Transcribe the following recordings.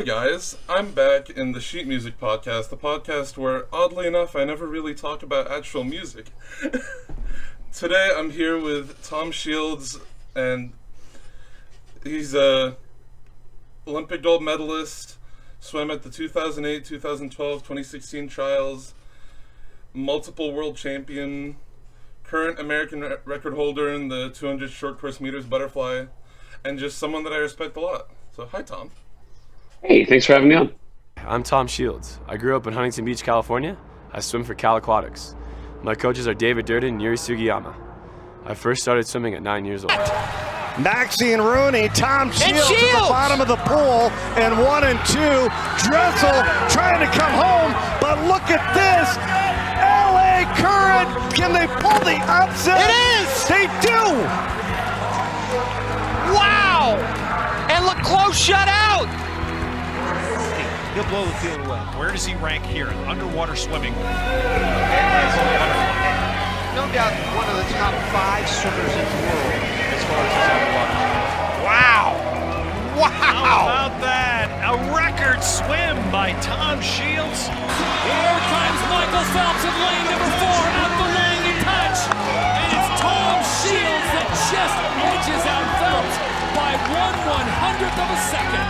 Hey guys, I'm back in the Sheet Music Podcast, the podcast where, oddly enough, I never really talk about actual music. Today I'm here with Tom Shields, and he's a Olympic gold medalist, swam at the 2008, 2012, 2016 trials, multiple world champion, current American record holder in the 200 short course meters butterfly, and just someone that I respect a lot. So, hi Tom. Hey, thanks for having me on. I'm Tom Shields. I grew up in Huntington Beach, California. I swim for Cal Aquatics. My coaches are David Durden and Yuri Sugiyama. I first started swimming at 9 years old. Maxine Rooney, Tom Shields at the bottom of the pool, and 1 and 2. Dressel trying to come home, but look at this. LA Current, can they pull the upset? It is! They do! Wow! And look close, shut out! He'll blow the field away. Where does he rank here? Underwater swimming. No doubt one of the top 5 swimmers in the world as far as his underwater. Wow! Wow! How about that? A record swim by Tom Shields. Here comes Michael Phelps in lane number 4 out the Langley touch. And it's Tom Shields that just edges out Phelps by 1/100th of a second.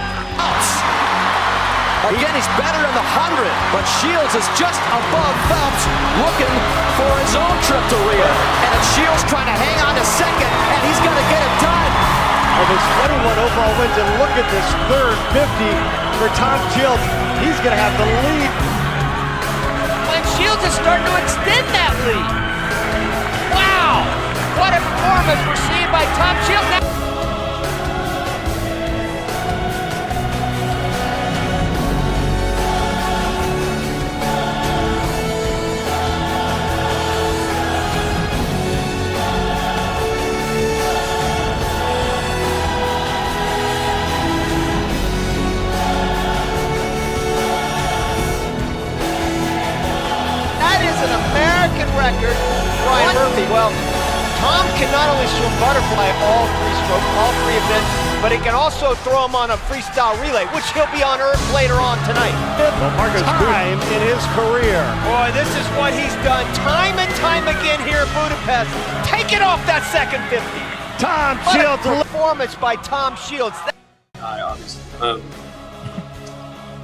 Again, he's better in the 100, but Shields is just above Phelps, looking for his own trip to Rio. And it's Shields trying to hang on to second, and he's going to get it done. Of his 21 overall wins, and look at this third 50 for Tom Shields. He's going to have the lead. And Shields is starting to extend that lead. Wow! What a performance we're seeing by Tom Shields. Now record. Ryan Murphy. Well, Tom can not only swim butterfly all 3 strokes, all 3 events, but he can also throw them on a freestyle relay, which he'll be on Earth later on tonight. Well, Marcus time in his career. Boy, this is what he's done time and time again here in Budapest. Take it off that second 50. Tom What Shields. a performance by Tom Shields. Obviously.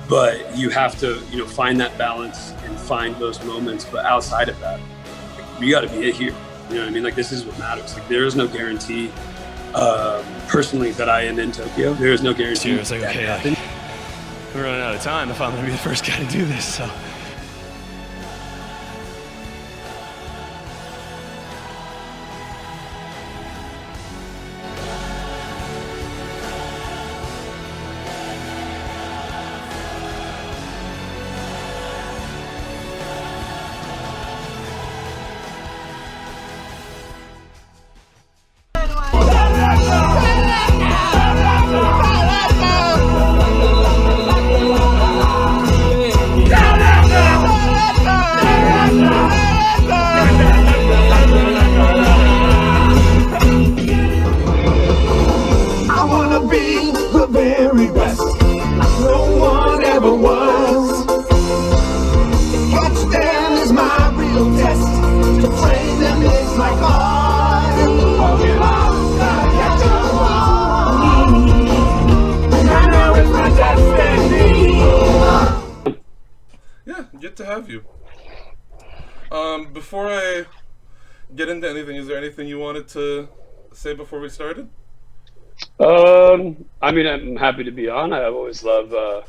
But you have to, find that balance and find those moments. But outside of that, you got to be here. You know what I mean? Like, this is what matters. Like, there is no guarantee, personally, that I am in Tokyo. There is no guarantee. It's like, okay, we're running out of time if I'm going to be the first guy to do this, so. To have you. Before I get into anything, is there anything you wanted to say before we started? I'm happy to be on. I always love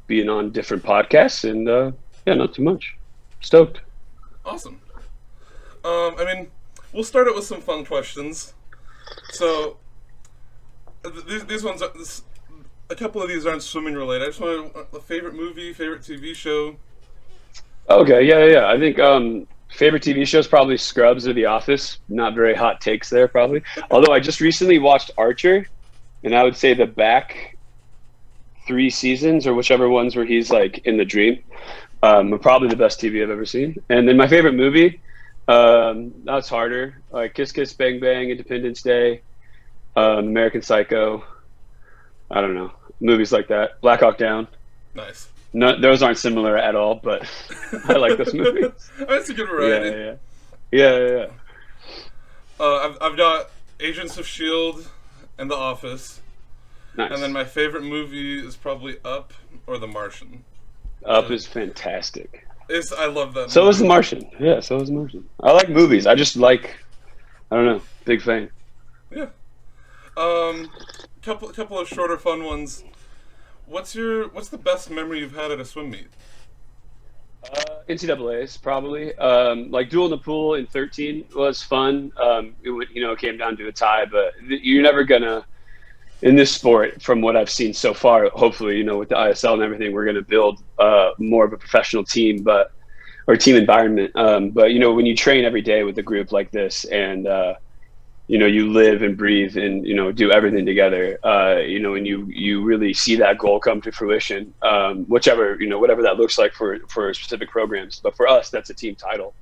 being on different podcasts, and not too much. Stoked. Awesome. We'll start it with some fun questions. So, these ones, a couple of these aren't swimming related. I just want a favorite movie, favorite TV show. Okay, yeah. I think favorite TV show is probably Scrubs or The Office. Not very hot takes there, probably. Although I just recently watched Archer, and I would say the back 3 seasons, or whichever ones where he's like in the dream, are probably the best TV I've ever seen. And then my favorite movie, that's harder. Like Kiss Kiss Bang Bang, Independence Day, American Psycho. I don't know, movies like that. Black Hawk Down. Nice. No, those aren't similar at all, but I like those movies. That's a good variety. Yeah. I've got Agents of S.H.I.E.L.D. and The Office. Nice. And then my favorite movie is probably Up or The Martian. Up is fantastic. I love that movie. So is The Martian. Yeah, so is The Martian. I like movies. I just like, I don't know, big fan. Yeah. Couple of shorter fun ones. What's the best memory you've had at a swim meet? NCAA's probably. Like duel in the pool in 13 was fun. It came down to a tie, but you're never gonna, in this sport, from what I've seen so far, hopefully, with the ISL and everything, we're gonna build more of a professional team, or team environment. But when you train every day with a group like this, and you live and breathe and do everything together, and you really see that goal come to fruition, whatever that looks like for specific programs. But for us, that's a team title.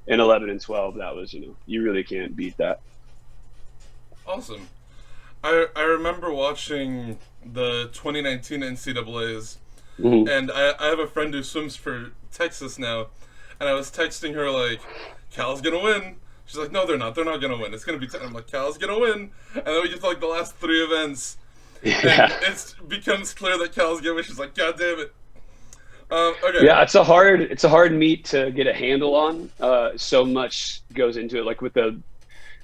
In 11 and 12, that was, you really can't beat that. Awesome. I remember watching the 2019 NCAAs, and I have a friend who swims for Texas now, and I was texting her like, Cal's gonna win. She's like, no, they're not. They're not going to win. It's going to be 10. I'm like, Cal's going to win. And then we get to, like, the last 3 events. Yeah. And it becomes clear that Cal's going to win. She's like, God damn it. Okay. Yeah, it's a hard meet to get a handle on. So much goes into it, like with the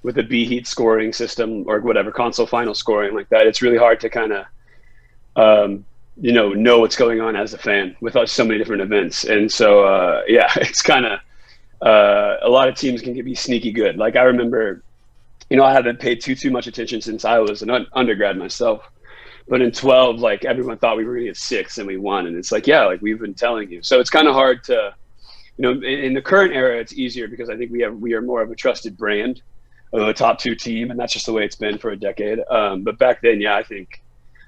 B heat scoring system or whatever, console final scoring like that. It's really hard to kind of, know what's going on as a fan with so many different events. And so, it's kind of, a lot of teams can be sneaky good. Like I remember, I haven't paid too much attention since I was an undergrad myself, but in 12, like everyone thought we were going to get 6 and we won. And it's like, yeah, like we've been telling you. So it's kind of hard to, in the current era, it's easier because I think we are more of a trusted brand of a top 2 team. And that's just the way it's been for a decade. But back then, I think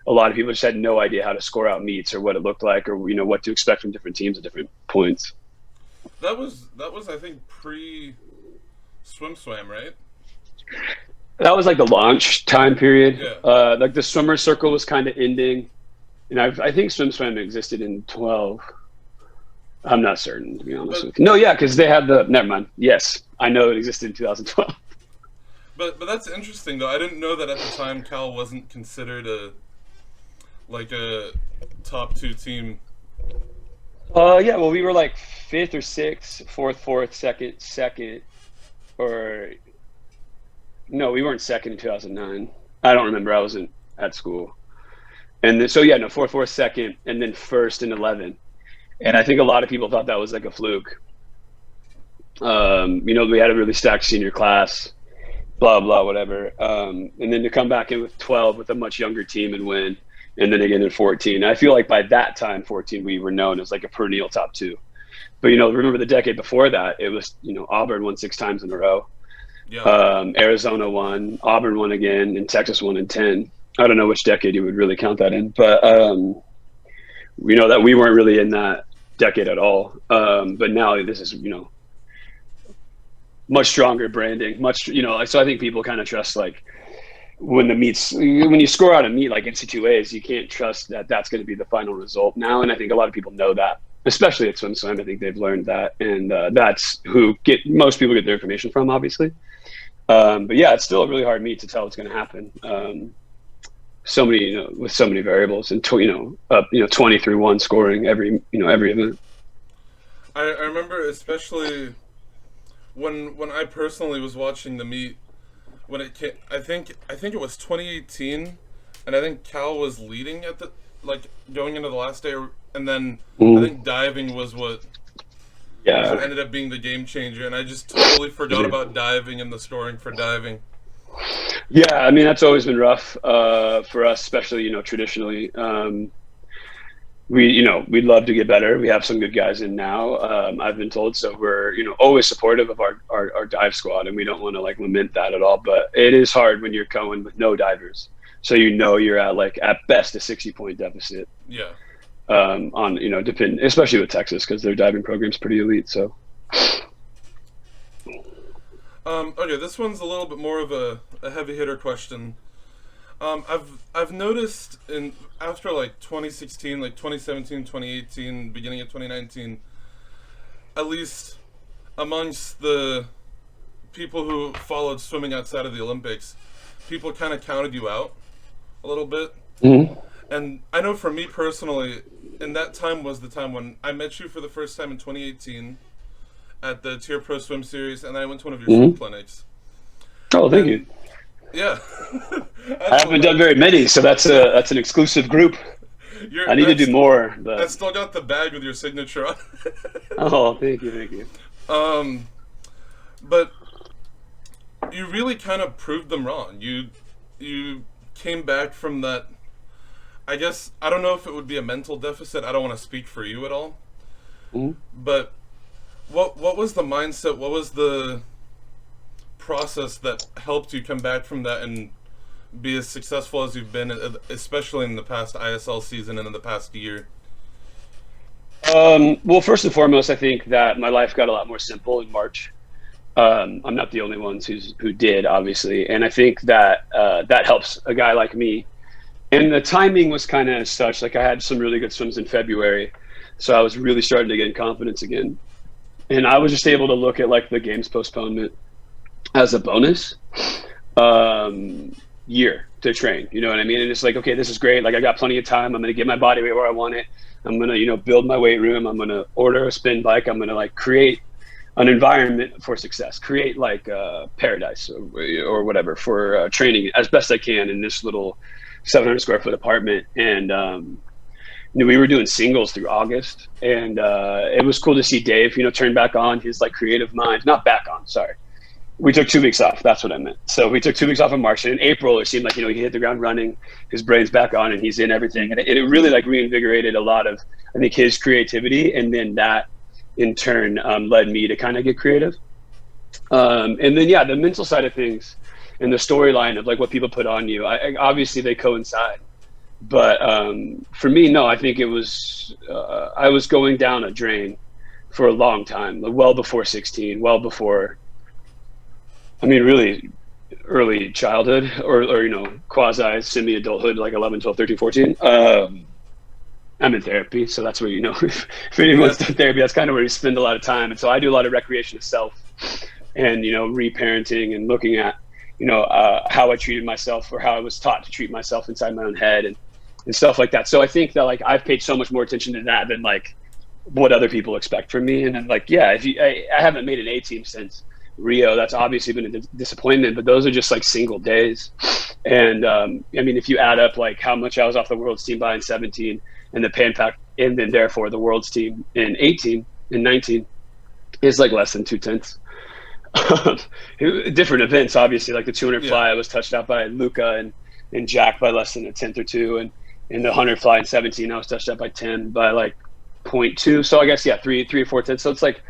a lot of people just had no idea how to score out meets or what it looked like, or, what to expect from different teams at different points. That was I think swam, right? That was like the launch time period. Yeah. Like the swimmer circle was kind of ending, and I think swam existed in 12. I'm not certain, to be honest with you. No, yeah, because they had never mind. Yes, I know it existed in 2012. But that's interesting though. I didn't know that at the time Cal wasn't considered a top 2 team. Well, we were like 5th or 6th, 4th, 2nd, or no, we weren't 2nd in 2009. I don't remember. I wasn't at school. And then, 4th, 2nd, and then 1st in 11. And I think a lot of people thought that was like a fluke. We had a really stacked senior class, blah, blah, whatever. And then to come back in with 12 with a much younger team and win. And then again in 14. I feel like by that time, 14, we were known as like a perennial top 2. But, remember the decade before that, it was, Auburn won 6 times in a row. Yeah. Arizona won, Auburn won again, and Texas won in 10. I don't know which decade you would really count that in, but we know that we weren't really in that decade at all. But now this is, much stronger branding, so I think people kind of trust like, when you score out a meet like NC2As, you can't trust that that's going to be the final result now. And I think a lot of people know that, especially at swim. I think they've learned that. And that's who most people get their information from, obviously. But yeah, it's still a really hard meet to tell what's going to happen. So many, with so many variables and, 20-1 scoring every event. I remember especially when I personally was watching the meet, when it came, I think it was 2018, and I think Cal was leading at going into the last day, and then I think diving was what ended up being the game changer, and I just totally forgot about diving and the scoring for diving. Yeah, I mean that's always been rough for us, especially traditionally. We'd love to get better. We have some good guys in now, I've been told. So we're, always supportive of our dive squad, and we don't want to lament that at all. But it is hard when you're going with no divers. So you're at best a 60-point deficit. Yeah. Especially with Texas, because their diving program's pretty elite. So. Okay, this one's a little bit more of a heavy hitter question. I've noticed after like 2016, like 2017, 2018, beginning of 2019, at least amongst the people who followed swimming outside of the Olympics, people kind of counted you out a little bit. Mm-hmm. And I know for me personally, and that time was the time when I met you for the first time in 2018 at the Tier Pro Swim Series, and I went to one of your swim clinics. Oh, thank you. Yeah. I haven't done very many, so that's an exclusive group. I need to do more. But... I still got the bag with your signature on it. Oh, thank you. But you really kind of proved them wrong. You came back from that. I guess I don't know if it would be a mental deficit. I don't want to speak for you at all. Mm-hmm. But what was the mindset? What was the process that helped you come back from that and be as successful as you've been, especially in the past ISL season and in the past year? Well, first and foremost, I think that my life got a lot more simple in March. I'm not the only ones who did, obviously, and I think that that helps a guy like me. And the timing was kind of such, like I had some really good swims in February, so I was really starting to gain confidence again. And I was just able to look at like the games postponement as a bonus year to train, you know what I mean? And it's like, okay, this is great. Like I got plenty of time. I'm going to get my body weight where I want it. I'm going to, build my weight room. I'm going to order a spin bike. I'm going to like create an environment for success, create like paradise or whatever for training as best I can in this little 700 square foot apartment. And we were doing singles through August, and it was cool to see Dave, turn back on his like creative mind. Not back on, sorry. We took 2 weeks off. That's what I meant. So we took 2 weeks off in March, and in April it seemed like he hit the ground running. His brain's back on, and he's in everything. And it really like reinvigorated a lot of, I think, his creativity, and then that in turn led me to kind of get creative. And then the mental side of things and the storyline of like what people put on you, I obviously they coincide. But for me, no, I think it was I was going down a drain for a long time, well before 16, well before, I mean, really early childhood or quasi semi-adulthood, like 11, 12, 13, 14. I'm in therapy, so that's where, if anyone's done therapy, that's kind of where you spend a lot of time. And so I do a lot of recreation of self and, reparenting and looking at, how I treated myself or how I was taught to treat myself inside my own head and stuff like that. So I think that like I've paid so much more attention to that than like what other people expect from me. And then like, yeah, I haven't made an A team since Rio. That's obviously been a disappointment, but those are just like single days. And I mean, if you add up like how much I was off the world's team by in 17 and the Pan Pac, and then therefore the world's team in 18 and 19 is like less than 2/10. Different events, obviously, like the 200 fly, I was touched out by Luca and Jack by less than 1/10 or 2, and in the 100 fly in 17, I was touched out by 10 by like 0.2. So I guess 3 or 4 tenths. So it's like,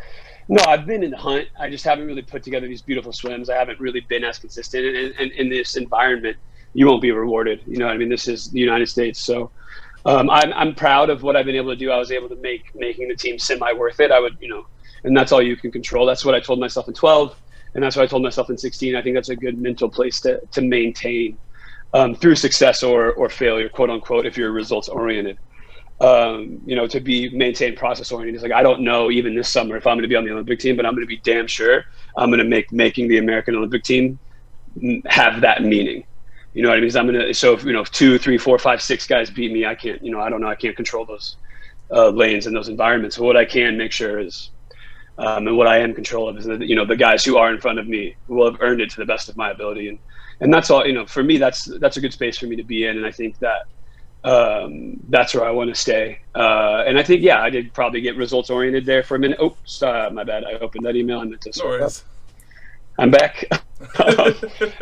no, I've been in the hunt. I just haven't really put together these beautiful swims. I haven't really been as consistent, and in this environment, you won't be rewarded. You know what I mean? This is the United States, so. I'm proud of what I've been able to do. I was able to making the team semi worth it. I would, and that's all you can control. That's what I told myself in 12, and that's what I told myself in 16. I think that's a good mental place to maintain through success or failure, quote unquote, if you're results oriented. To be maintained process oriented. It's like, I don't know even this summer if I'm going to be on the Olympic team, but I'm going to be damn sure I'm going to making the American Olympic team have that meaning. You know what I mean? Because I'm gonna. So if 2, 3, 4, 5, 6 guys beat me, I can't. I don't know. I can't control those lanes and those environments. So what I can make sure is, and what I am in control of is that the guys who are in front of me will have earned it to the best of my ability, and that's all. For me, that's a good space for me to be in, and I think that that's where I want to stay. And I think I did probably get results oriented there for a minute. Oh, my bad. I opened that email. I meant to. No worries. I'm back.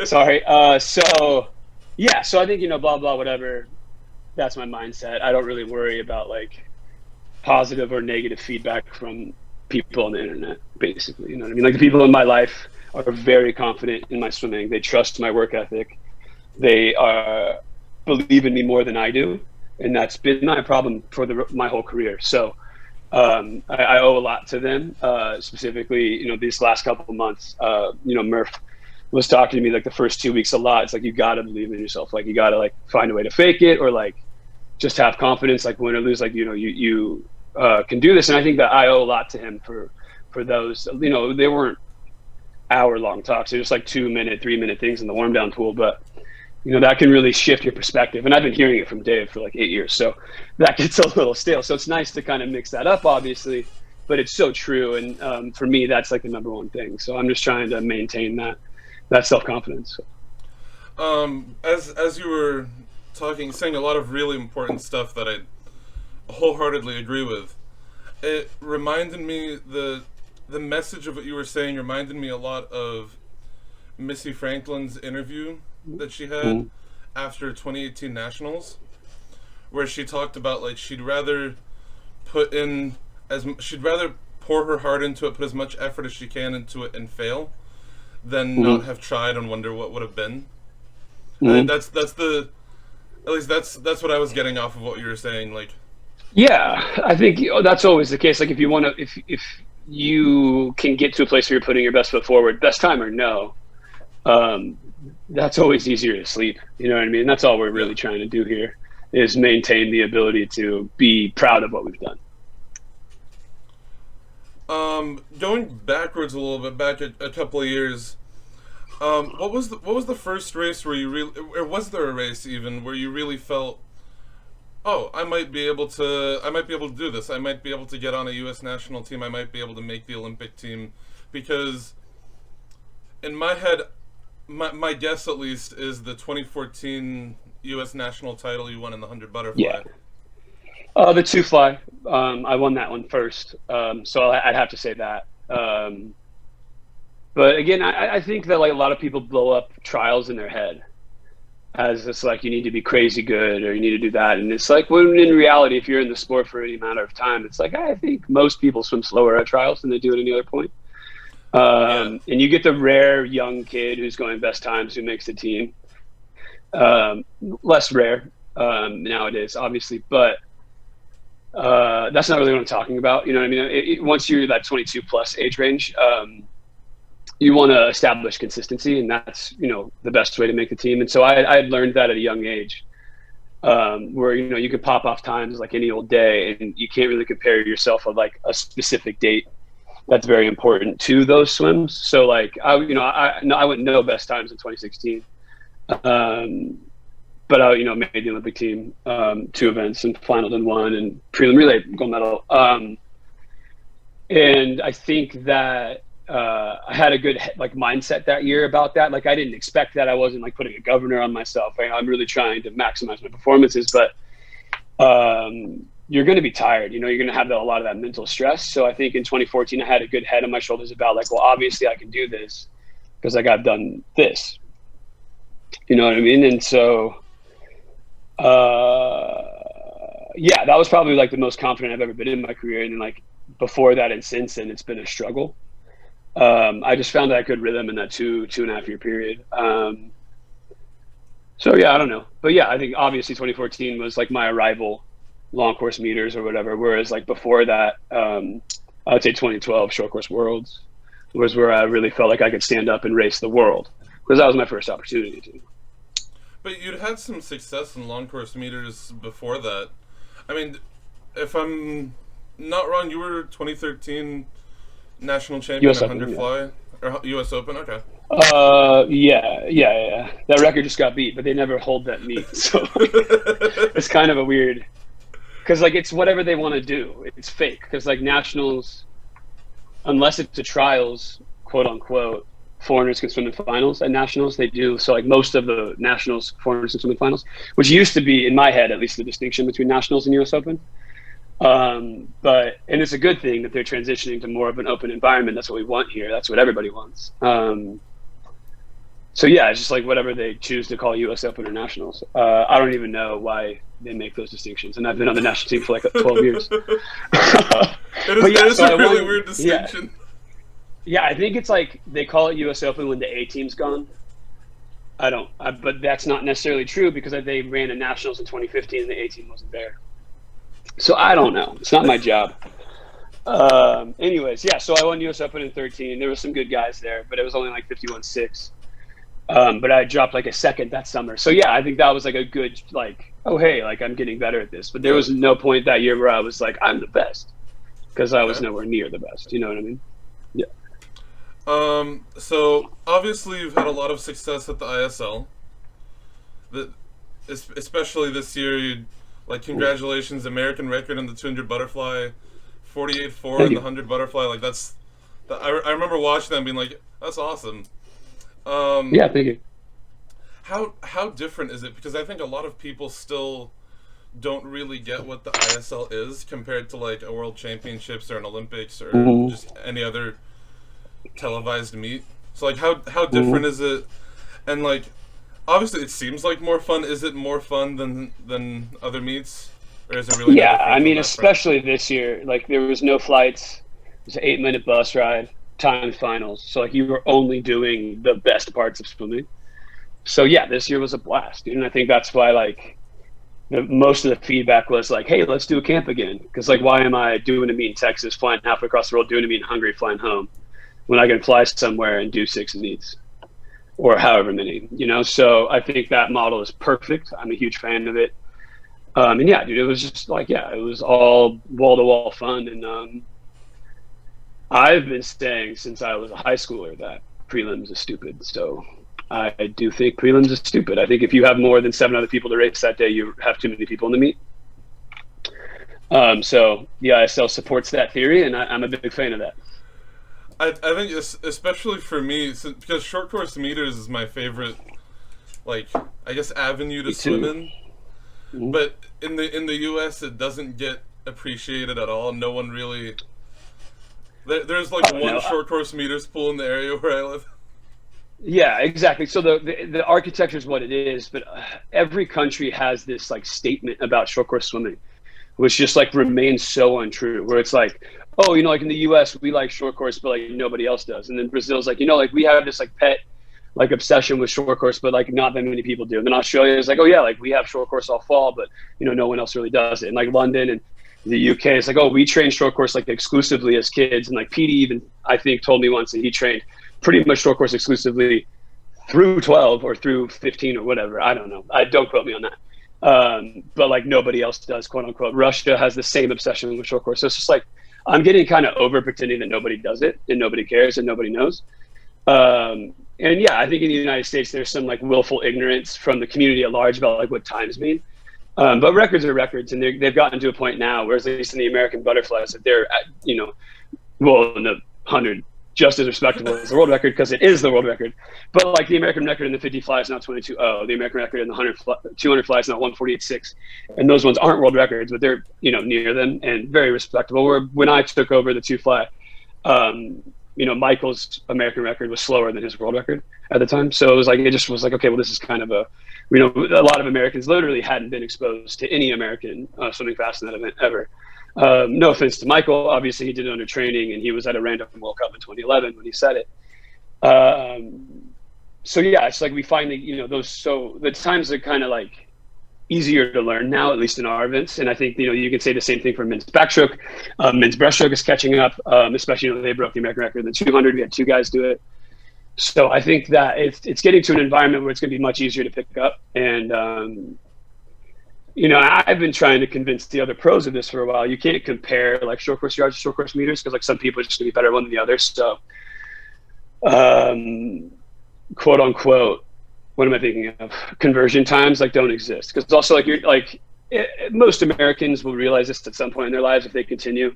Sorry. So I think, blah, blah, whatever. That's my mindset. I don't really worry about like positive or negative feedback from people on the internet, basically. You know what I mean? Like the people in my life are very confident in my swimming. They trust my work ethic. They believe in me more than I do. And that's been my problem for my whole career. So I owe a lot to them, specifically, these last couple of months, Murph was talking to me like the first 2 weeks a lot. It's like, you got to believe in yourself. Like, you got to like find a way to fake it, or like just have confidence, like win or lose, like, you know, you can do this. And I think that I owe a lot to him for those, you know, they weren't hour-long talks. They're just like 2-minute, 3-minute things in the warm down pool. But, you know, that can really shift your perspective. And I've been hearing it from Dave for like 8 years. So that gets a little stale. So it's nice to kind of mix that up, obviously, but it's so true. And for me, that's like the number one thing. So I'm just trying to maintain that self-confidence. As you were talking, saying a lot of really important stuff that I wholeheartedly agree with, it reminded me, the message of what you were saying reminded me a lot of Missy Franklin's interview that she had after 2018 Nationals, where she talked about like she'd rather pour her heart into it, put as much effort as she can into it, and fail than not have tried and wonder what would have been. And that's what I was getting off of what you were saying. Like, yeah, I think that's always the case. Like, if you want to, if you can get to a place where you're putting your best foot forward, best time or no, that's always easier to sleep. You know what I mean? That's all we're really trying to do here, is maintain the ability to be proud of what we've done. Going backwards a little bit, back a couple of years, what was the first race where you really, or was there a race even where you really felt, oh, I might be able to do this. I might be able to get on a U.S. national team. I might be able to make the Olympic team. Because in my head, my guess at least is the 2014 U.S. national title you won in the 100 butterfly. Yeah. The 2 fly. I won that one first. So I'd have to say that. But again, I think that like a lot of people blow up trials in their head as it's like, you need to be crazy good or you need to do that. And it's like, when in reality, if you're in the sport for any amount of time, it's like, I think most people swim slower at trials than they do at any other point. And you get the rare young kid who's going best times who makes the team. Less rare nowadays, obviously, but that's not really what I'm talking about. You know what I mean? Once you're that 22 plus age range, you want to establish consistency, and that's, you know, the best way to make the team. And so I had learned that at a young age, where, you know, you could pop off times like any old day, and you can't really compare yourself with like a specific date that's very important to those swims. So like, I wouldn't know best times in 2016. But I, you know, made the Olympic team, 2 events, and finaled in 1, and prelim relay gold medal. And I think that I had a good like mindset that year about that. Like, I didn't expect that. I wasn't like putting a governor on myself. I'm really trying to maximize my performances, but you're going to be tired. You know, you're going to have a lot of that mental stress. So I think in 2014, I had a good head on my shoulders about like, well, obviously I can do this because like I've done this. You know what I mean? And so, yeah, that was probably like the most confident I've ever been in my career. And then like before that and since then, it's been a struggle. I just found that good rhythm in that 2.5 year period. So yeah, I don't know, but yeah, I think obviously 2014 was like my arrival long course meters or whatever. Whereas like before that, I would say 2012 short course worlds was where I really felt like I could stand up and race the world, because that was my first opportunity to. But you'd had some success in long course meters before that. I mean, if I'm not wrong, you were 2013 national champion at 100 fly or U.S. Open. Okay. Yeah. That record just got beat, but they never hold that meet, so it's kind of a weird. Because like it's whatever they want to do. It's fake. Because like nationals, unless it's a trials, quote unquote, foreigners can swim in finals. At nationals, they do. So like most of the nationals, foreigners can swim in finals, which used to be in my head at least the distinction between nationals and U.S. Open. And it's a good thing that they're transitioning to more of an open environment. That's what we want here. That's what everybody wants. So yeah, it's just like whatever they choose to call U.S. Open or nationals. I don't even know why they make those distinctions, and I've been on the national team for like 12 years. It is a really weird distinction. Yeah, I think it's like they call it U.S. Open when the A team's gone. But that's not necessarily true, because they ran a nationals in 2015 and the A team wasn't there. So I don't know. It's not my job. Anyways, yeah, so I won U.S. Open in 13. There were some good guys there, but it was only like 51.6. But I dropped like a second that summer. So yeah, I think that was like a good, like, oh, hey, like I'm getting better at this. But there was no point that year where I was like, I'm the best, because I was nowhere near the best. You know what I mean? Yeah. So obviously you've had a lot of success at the ISL. Especially this year, congratulations, American record in the 200 butterfly, 48.4 in the 100 butterfly. Like I remember watching that and being like, that's awesome. Yeah, thank you. How different is it? Because I think a lot of people still don't really get what the ISL is compared to like a World Championships or an Olympics or just any other televised meet. So like how different is it? And like obviously it seems like more fun. Is it more fun than other meets? Or is it really I mean, especially this year, like there was no flights. It was an 8-minute bus ride, timed finals. So like you were only doing the best parts of swimming. So yeah, this year was a blast, dude. And I think that's why like most of the feedback was like, hey, let's do a camp again. Because like, why am I doing a meet in Texas, flying halfway across the world, doing a meet in Hungary, flying home, when I can fly somewhere and do 6 meets or however many, you know? So I think that model is perfect. I'm a huge fan of it. And yeah, dude, it was just like, yeah, it was all wall-to-wall fun. And I've been saying since I was a high schooler that prelims is stupid. So I do think prelims is stupid. I think if you have more than 7 other people to race that day, you have too many people in the meet. So the ISL supports that theory, and I'm a big fan of that. I think especially for me, because short course meters is my favorite, like, I guess, avenue to swim in. Mm-hmm. But in the US, it doesn't get appreciated at all. No one really. There's like one short course meters pool in the area where I live. Yeah, exactly. So the architecture is what it is, but every country has this like statement about short course swimming, which just like remains so untrue. Where it's like, oh, you know, like in the US we like short course, but like nobody else does. And then Brazil's like, you know, like we have this like pet like obsession with short course, but like not that many people do. And then Australia is like, oh yeah, like we have short course all fall, but you know, no one else really does it. And like London and the UK, it's like, oh, we train short course like exclusively as kids. And like Petey even, I think, told me once that he trained pretty much short course exclusively through 12 or through 15 or whatever. I don't know. Don't quote me on that. But like nobody else does, quote unquote. Russia has the same obsession with short course. So it's just like, I'm getting kind of over pretending that nobody does it and nobody cares and nobody knows. And yeah, I think in the United States, there's some like willful ignorance from the community at large about like what times mean. But records are records, and they've gotten to a point now where, at least in the American butterflies, that they're, you know, well, in the 100, just as respectable as the world record because it is the world record. But like the American record in the 50 fly is now 22.0. The American record in the 200 fly is now 148.6. And those ones aren't world records, but they're, you know, near them and very respectable. Where when I took over the 2 fly, you know, Michael's American record was slower than his world record at the time. So it was like, it just was like, okay, well, this is kind of a, you know, a lot of Americans literally hadn't been exposed to any American swimming fast in that event ever. No offense to Michael, obviously he did it under training and he was at a random World Cup in 2011 when he said it. So yeah, it's like we finally, you know, the times are kind of like easier to learn now, at least in our events. And I think, you know, you can say the same thing for men's backstroke. Men's breaststroke is catching up, especially, you know, they broke the American record in the 200. We had 2 guys do it. So I think that it's getting to an environment where it's going to be much easier to pick up. And, you know, I've been trying to convince the other pros of this for a while. You can't compare like short course yards to short course meters because like some people are just going to be better one than the other. So, quote unquote, what am I thinking of? Conversion times like don't exist because also like you're like most Americans will realize this at some point in their lives if they continue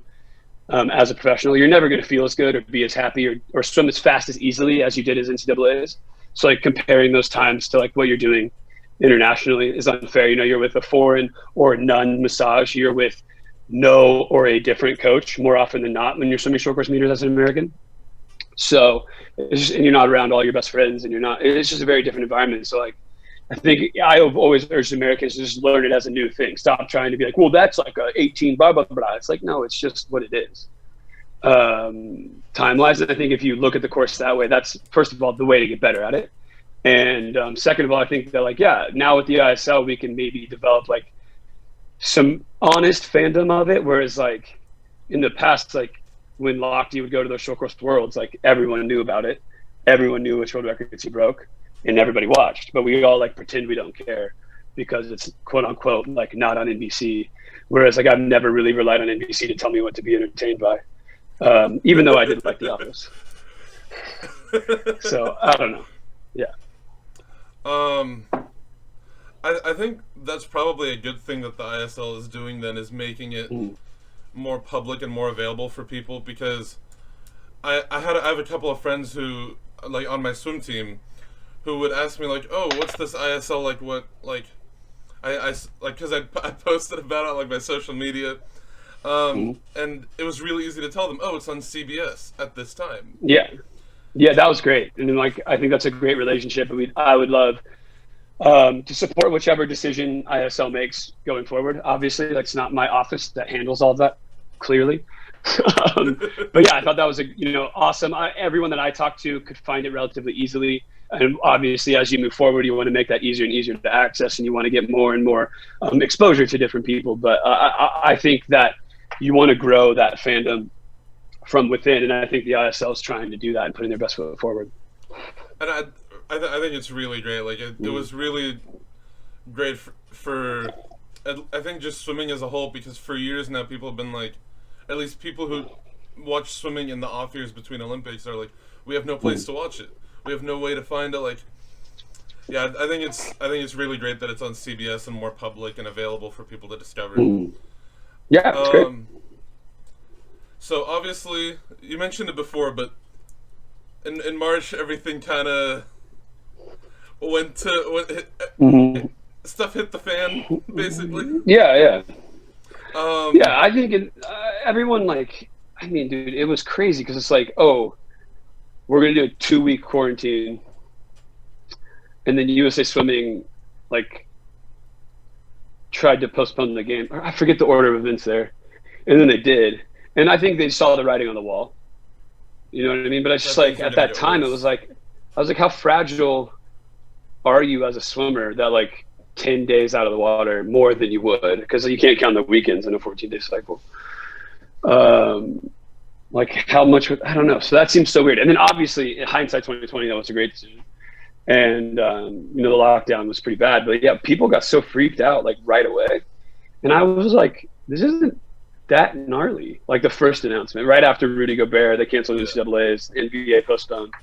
as a professional. You're never going to feel as good or be as happy or swim as fast as easily as you did as NCAAs. So like comparing those times to like what you're doing internationally is unfair. You know, you're with a foreign or none massage. You're with no or a different coach more often than not when you're swimming short course meters as an American. So it's just, and you're not around all your best friends and it's just a very different environment. So like, I think I've always urged Americans to just learn it as a new thing. Stop trying to be like, well, that's like a 18 blah, blah, blah. It's like, no, it's just what it is. Time-wise, I think if you look at the course that way, that's first of all, the way to get better at it. And second of all, I think that like, yeah, now with the ISL, we can maybe develop like some honest fandom of it. Whereas like in the past, like, when Lochte would go to those short course worlds, like everyone knew about it. Everyone knew which world records he broke. and everybody watched, but we all like pretend we don't care because it's quote unquote like not on NBC. Whereas like I've never really relied on NBC to tell me what to be entertained by, even though I did like The Office. So I don't know. Yeah. I think that's probably a good thing that the ISL is doing then, is making it more public and more available for people, because I have a couple of friends who, like, on my swim team, who would ask me, like, oh, what's this ISL, like, what, like, I like, because I posted about it on, like, my social media, and it was really easy to tell them, oh, it's on CBS at this time. Yeah, that was great, and like I think that's a great relationship, and I would love to support whichever decision ISL makes going forward. Obviously, that's not my office that handles all of that, clearly. But yeah, I thought that was awesome. Everyone that I talked to could find it relatively easily. And obviously, as you move forward, you want to make that easier and easier to access, and you want to get more and more exposure to different people. But I think that you want to grow that fandom from within, and I think the ISL is trying to do that and putting their best foot forward. And I think it's really great. Like, it was really great for I think just swimming as a whole, because for years now people have been like, at least people who watch swimming in the off years between Olympics are like, we have no place to watch it. We have no way to find it. Like, yeah, I think it's really great that it's on CBS and more public and available for people to discover. Yeah, it's great. So obviously, you mentioned it before, but in March everything kind of stuff hit the fan, basically. Yeah. I think everyone, like, I mean, dude, it was crazy because it's like, oh, we're going to do a 2-week quarantine. And then USA Swimming, like, tried to postpone the game. I forget the order of events there. And then they did. And I think they saw the writing on the wall. You know what I mean? But it's just like, at that time, it was like, I was like, how fragile are you as a swimmer that, like, 10 days out of the water more than you would? Because you can't count the weekends in a 14-day cycle. Like, how much, I don't know. So that seems so weird. And then obviously, in hindsight 2020, that was a great decision. And, the lockdown was pretty bad. But yeah, people got so freaked out, like, right away. And I was like, this isn't that gnarly. Like, the first announcement, right after Rudy Gobert, they canceled the NCAA's, NBA postponed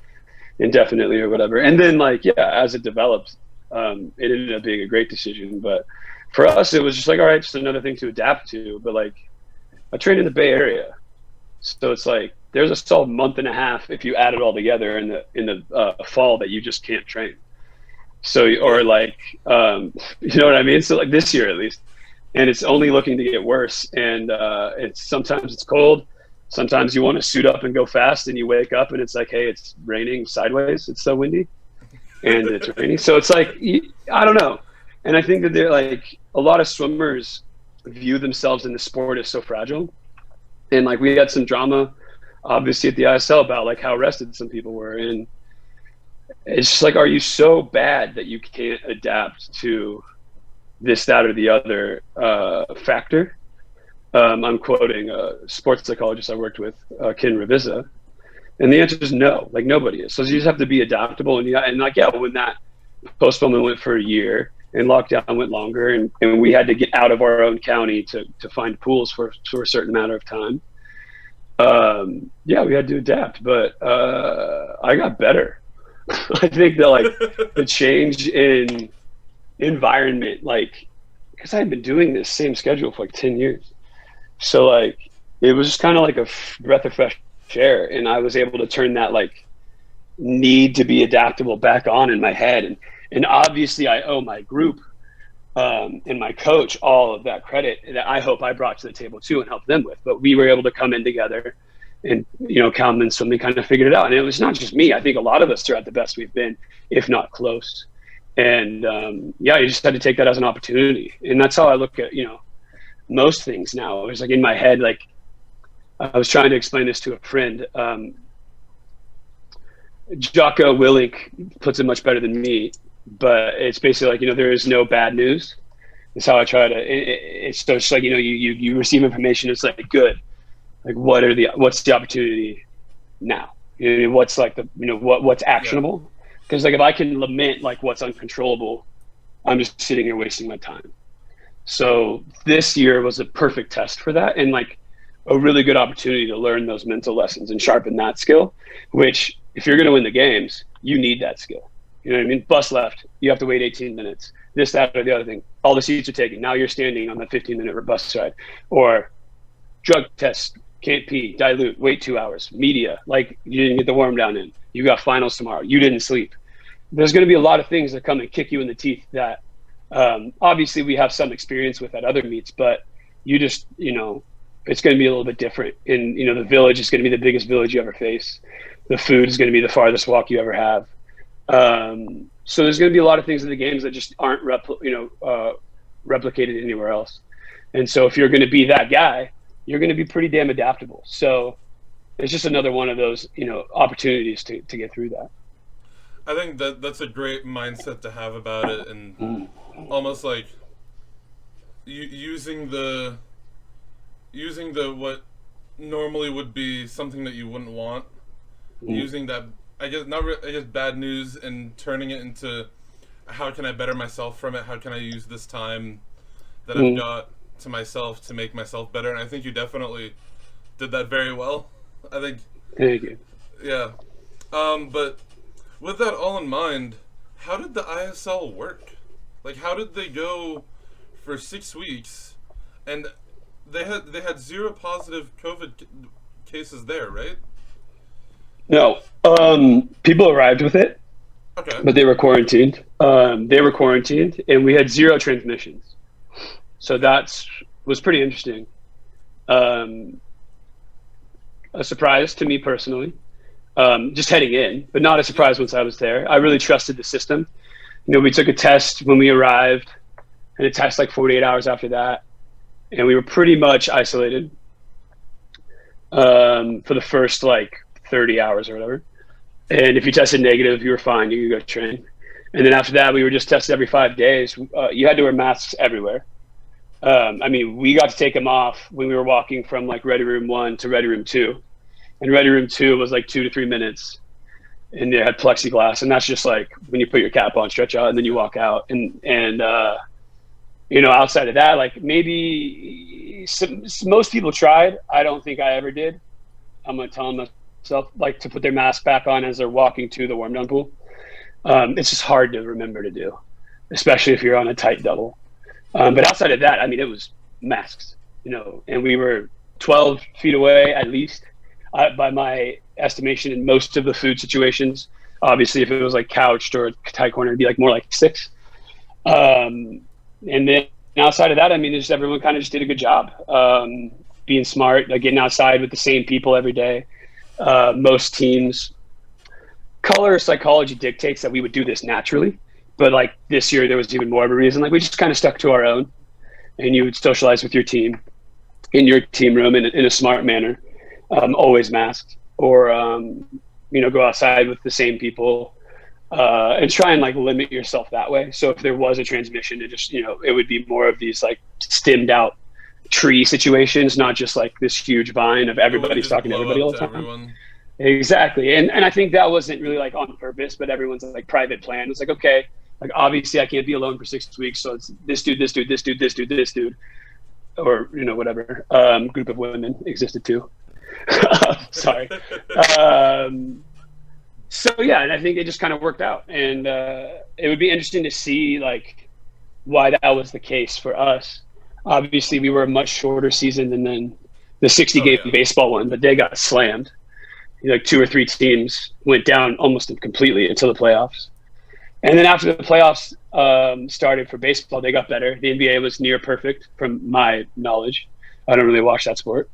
indefinitely or whatever. And then, like, yeah, as it developed, it ended up being a great decision. But for us, it was just like, all right, just another thing to adapt to. But, like, I trained in the Bay Area. So it's like there's a solid month and a half if you add it all together in the fall that you just can't train. So, or like, you know what I mean? So like this year at least, and it's only looking to get worse. And sometimes it's cold. Sometimes you want to suit up and go fast, and you wake up and it's like, hey, it's raining sideways. It's so windy, and it's raining. So it's like, I don't know. And I think that they're like, a lot of swimmers view themselves in the sport as so fragile. And like, we had some drama, obviously, at the ISL about like how rested some people were. And it's just like, are you so bad that you can't adapt to this, that, or the other factor? I'm quoting a sports psychologist I worked with, Ken Revisa. And the answer is no, like nobody is. So you just have to be adaptable. And like, yeah, when that postponement went for a year and lockdown went longer, and we had to get out of our own county to find pools for a certain amount of time. Yeah, we had to adapt, but I got better. I think that like the change in environment, like, because I had been doing this same schedule for like 10 years. So like, it was just kind of like a breath of fresh air. And I was able to turn that like need to be adaptable back on in my head. And obviously I owe my group and my coach all of that credit that I hope I brought to the table too and helped them with. But we were able to come in together and, Calvin and Swimming kind of figured it out. And it was not just me. I think a lot of us are at the best we've been, if not close. And yeah, you just had to take that as an opportunity. And that's how I look at, most things now. It was like in my head, like I was trying to explain this to a friend. Jocko Willink puts it much better than me. But it's basically like, there is no bad news. It's how I try to, it's just like, you receive information. It's like, good. Like, what's the opportunity now? What's like what's actionable? Because like if I can lament like what's uncontrollable, I'm just sitting here wasting my time. So this year was a perfect test for that, and like a really good opportunity to learn those mental lessons and sharpen that skill, which if you're going to win the games, you need that skill. You know what I mean? Bus left, you have to wait 18 minutes. This, that, or the other thing. All the seats are taken. Now you're standing on the 15-minute bus ride. Or drug test, can't pee, dilute, wait 2 hours. Media, like you didn't get the warm down in. You got finals tomorrow. You didn't sleep. There's going to be a lot of things that come and kick you in the teeth that obviously we have some experience with at other meets, but you just, it's going to be a little bit different. And, the village is going to be the biggest village you ever face. The food is going to be the farthest walk you ever have. So there's going to be a lot of things in the games that just aren't replicated anywhere else. And so if you're going to be that guy, you're going to be pretty damn adaptable. So it's just another one of those, opportunities to get through that. I think that's a great mindset to have about it, and almost like using the what normally would be something that you wouldn't want, using that I guess bad news and turning it into how can I better myself from it? How can I use this time that I've got to myself to make myself better? And I think you definitely did that very well. I think. Thank you. Yeah, but with that all in mind, how did the ISL work? Like, how did they go for 6 weeks, and they had 0 positive COVID cases there, right? No, people arrived with it, okay, but they were quarantined. And we had 0 transmissions. So was pretty interesting. A surprise to me personally, just heading in, but not a surprise once I was there. I really trusted the system. We took a test when we arrived, and a test like 48 hours after that, and we were pretty much isolated for the first like 30 hours or whatever. And if you tested negative, you were fine. You could go train. And then after that, we were just tested every 5 days. You had to wear masks everywhere. We got to take them off when we were walking from like Ready Room 1 to Ready Room 2. And Ready Room 2 was like 2 to 3 minutes. And they had plexiglass. And that's just like when you put your cap on, stretch out, and then you walk out. And outside of that, like maybe most people tried. I don't think I ever did. I'm going to tell myself like to put their mask back on as they're walking to the warm down pool. It's just hard to remember to do, especially if you're on a tight double. But outside of that, it was masks, and we were 12 feet away at least by my estimation in most of the food situations. Obviously, if it was like couched or tight corner, it'd be like more like 6. And then outside of that, just everyone kind of just did a good job being smart, like getting outside with the same people every day. Most teams, color psychology dictates that we would do this naturally. But like this year, there was even more of a reason. Like we just kind of stuck to our own, and you would socialize with your team in your team room in a smart manner, always masked, or go outside with the same people, and try and like limit yourself that way. So if there was a transmission, it just it would be more of these like stemmed out tree situations, not just like this huge vine of everybody's talking to everybody all the time. Everyone. Exactly, and I think that wasn't really like on purpose, but everyone's like private plan. It's like, okay. Like, obviously, I can't be alone for 6 weeks, so it's this dude, this dude, this dude, this dude, this dude, or, whatever group of women existed too. Sorry. So, yeah, and I think it just kind of worked out. And it would be interesting to see, like, why that was the case for us. Obviously, we were a much shorter season than the 60-game baseball one, but they got slammed. Like 2 or 3 teams went down almost completely until the playoffs. And then after the playoffs started for baseball, they got better. The NBA was near perfect from my knowledge. I don't really watch that sport.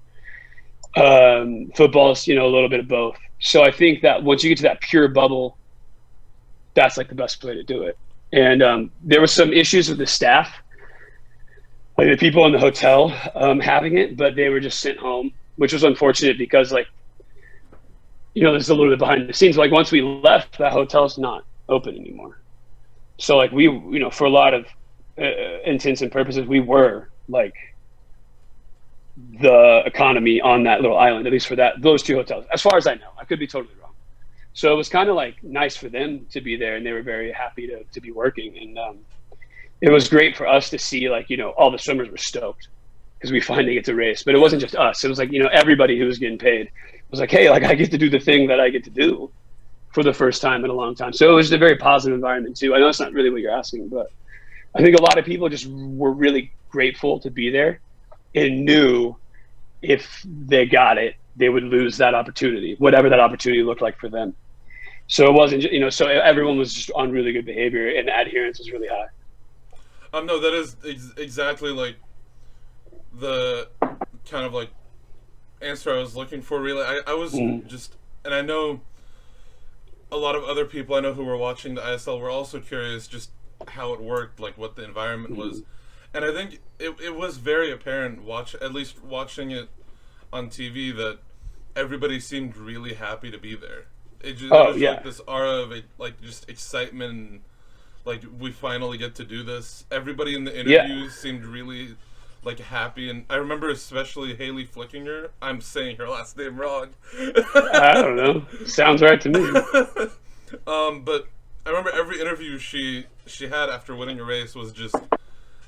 Football is, a little bit of both. So I think that once you get to that pure bubble, that's like the best way to do it. And there were some issues with the staff, like the people in the hotel having it, but they were just sent home, which was unfortunate because there's a little bit behind the scenes. Like once we left, that hotel's not open anymore. So like we, for a lot of intents and purposes, we were like the economy on that little island, at least for those 2 hotels, as far as I know. I could be totally wrong. So it was kind of like nice for them to be there, and they were very happy to be working. And it was great for us to see, like, you know, all the swimmers were stoked because we finally get to race. But it wasn't just us. It was like, you know, everybody who was getting paid was like, hey, like, I get to do the thing that I get to do for the first time in a long time. So it was a very positive environment too. I know it's not really what you're asking, but I think a lot of people just were really grateful to be there and knew if they got it, they would lose that opportunity, whatever that opportunity looked like for them. So it wasn't, you know, so everyone was just on really good behavior, and the adherence was really high. No, that is exactly like the kind of like answer I was looking for. Really, I was just, and I know a lot of other people I know who were watching the ISL were also curious just how it worked, like what the environment was. And I think it was very apparent, at least watching it on TV, that everybody seemed really happy to be there. It just like this aura of like just excitement, and like we finally get to do this. Everybody in the interviews seemed really like happy, and I remember especially Haley Flickinger. I'm saying her last name wrong. I don't know. Sounds right to me. But I remember every interview she had after winning a race was just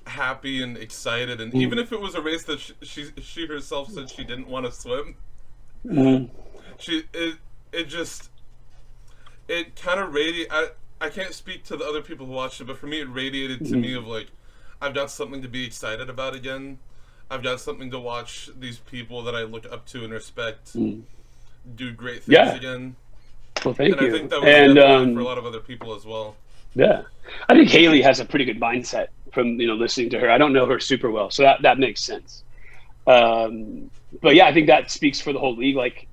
happy and excited, and even if it was a race that she herself said she didn't want to swim, it kind of radiated. I can't speak to the other people who watched it, but for me it radiated to me of like, I've got something to be excited about again. I've got something to watch these people that I look up to and respect do great things again. Well, thank you. I think that was for a lot of other people as well. Yeah, I think Haley has a pretty good mindset from, you know, listening to her. I don't know her super well, so that makes sense. But yeah, I think that speaks for the whole league. Like,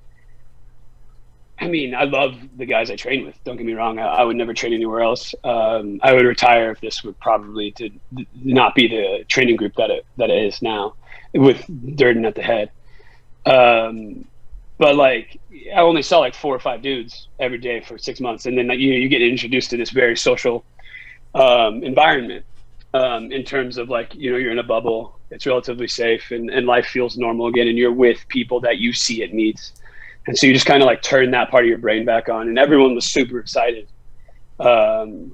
I mean, I love the guys I train with. Don't get me wrong. I would never train anywhere else. I would retire if this would probably to not be the training group that it is now, with Durden at the head. But like, I only saw like 4 or 5 dudes every day for 6 months, and then you get introduced to this very social environment. In terms of like, you know, you're in a bubble, it's relatively safe, and life feels normal again, and you're with people that you see at meets. And so you just kind of like turn that part of your brain back on, and everyone was super excited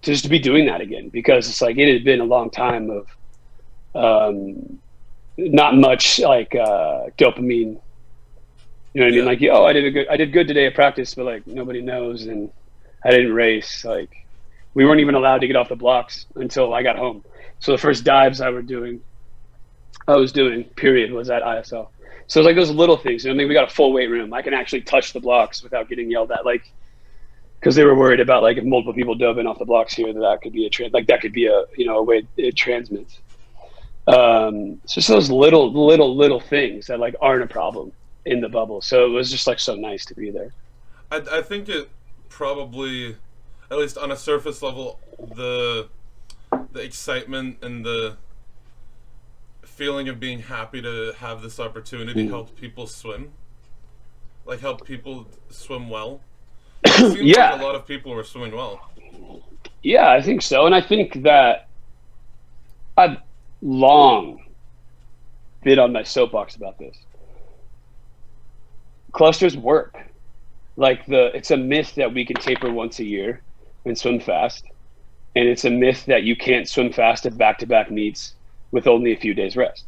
just to be doing that again, because it's like, it had been a long time of not much like dopamine. You know what I mean? Like, oh, I did good today at practice, but like nobody knows, and I didn't race. Like, we weren't even allowed to get off the blocks until I got home. So the first dives I was doing, period, was at ISL. So it's like those little things. You know, I mean, we got a full weight room. I can actually touch the blocks without getting yelled at, like, because they were worried about like if multiple people dove in off the blocks here, that could be that could be a, you know, a way it transmits. It's just those little things that like aren't a problem in the bubble. So it was just like so nice to be there. I think it probably, at least on a surface level, the excitement and the feeling of being happy to have this opportunity helped people swim. Like, help people swim well. It seems like a lot of people were swimming well. Yeah, I think so. And I think that I've long been on my soapbox about this. Clusters work. Like, it's a myth that we can taper once a year and swim fast. And it's a myth that you can't swim fast at back-to-back meets with only a few days rest.